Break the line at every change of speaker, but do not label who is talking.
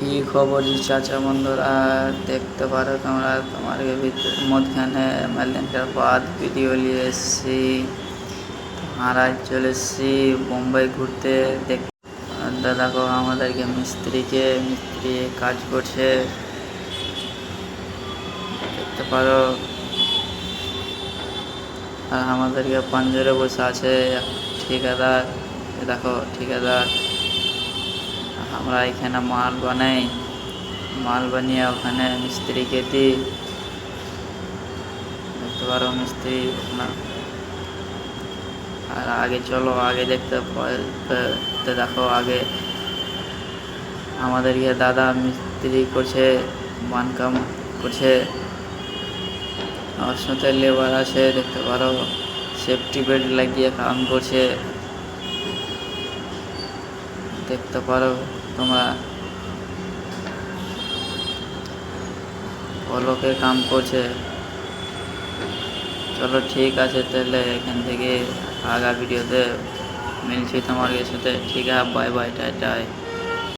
কি খবর জি চাচা বন্ধুরা, দেখতে পারো তোমরা তোমার মধ্যখানে মেলেন্টার বাদ ভিডিও নিয়ে এসেছি। মহারাজ চলে এসেছি বোম্বাই ঘুরতে। দেখো আমাদেরকে মিস্ত্রি কাজ করছে, দেখতে পারো। আর আমাদেরকে পাঞ্জরে বসে আছে ঠিকাদার। দেখো ঠিকাদার, আমরা এখানে মাল বানিয়ে ওখানে মিস্ত্রিকে দিই। দেখতে পারো মিস্ত্রি না। আর আগে চলো, আগে দেখতে দেখো আগে আমাদেরকে দাদা মিস্ত্রি করছে, বানকাম করছে। আমার সাথে লেবার আছে, দেখতে পারো সেফটি বেল্ট লাগিয়ে কাম করছে, দেখতে পারো তোমরা। পলকে কাম করছে। চলো ঠিক আছে, তাহলে এখান থেকে আগা ভিডিওতে মিলছি তোমার সাথে। ঠিক আছে, বাই বাই, টাটা।